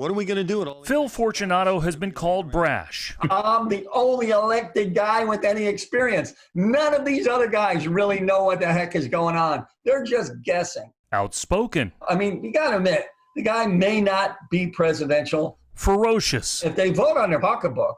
What are we going to do? Phil Fortunato has been called brash. I'm the only elected guy with any experience. None of these other guys really know what the heck is going on. They're just guessing. Outspoken. I mean, you got to admit, the guy may not be presidential. Ferocious. If they vote on their pocketbook,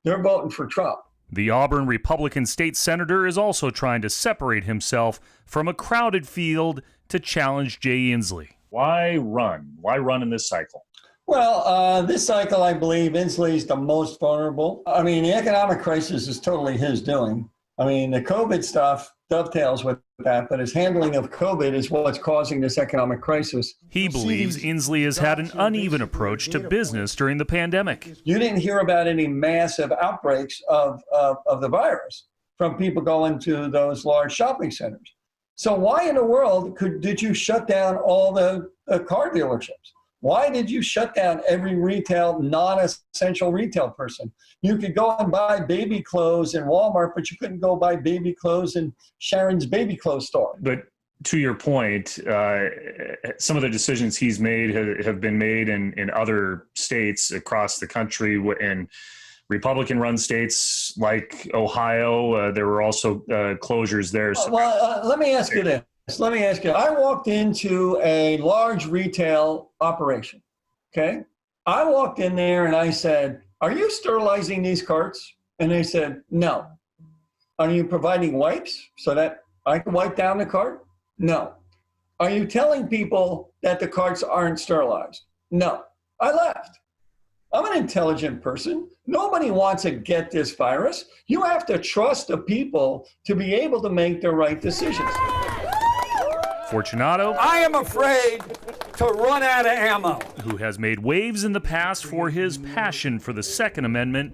they're voting for Trump. The Auburn Republican state senator is also trying to separate himself from a crowded field to challenge Jay Inslee. Why run? Why run in this cycle? Well, this cycle, I believe, Inslee is the most vulnerable. I mean, the economic crisis is totally his doing. I mean, the COVID stuff dovetails with that, but his handling of COVID is what's causing this economic crisis. He believes Inslee has had an uneven approach to business during the pandemic. You didn't hear about any massive outbreaks of the virus from people going to those large shopping centers. So why in the world did you shut down all the car dealerships? Why did you shut down every retail, non-essential retail person? You could go and buy baby clothes in Walmart, but you couldn't go buy baby clothes in Sharon's baby clothes store. But to your point, some of the decisions he's made have been made in other states across the country, in Republican-run states like Ohio. There were also closures there. Well, let me ask you this. Let me ask you, I walked into a large retail operation, okay? I walked in there and I said, are you sterilizing these carts? And they said, no. Are you providing wipes so that I can wipe down the cart? No. Are you telling people that the carts aren't sterilized? No. I left. I'm an intelligent person. Nobody wants to get this virus. You have to trust the people to be able to make the right decisions. Fortunato, I am afraid to run out of ammo. who has made waves in the past for his passion for the Second Amendment,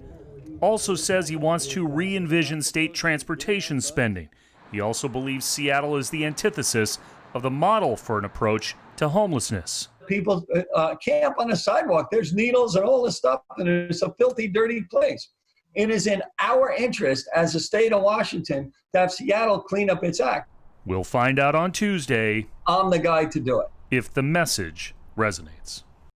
also says he wants to re-envision state transportation spending. He also believes Seattle is the antithesis of the model for an approach to homelessness. People camp on the sidewalk. There's needles and all this stuff, and it's a filthy, dirty place. It is in our interest as a state of Washington to have Seattle clean up its act. We'll find out on Tuesday I'm the guy to do it. if the message resonates.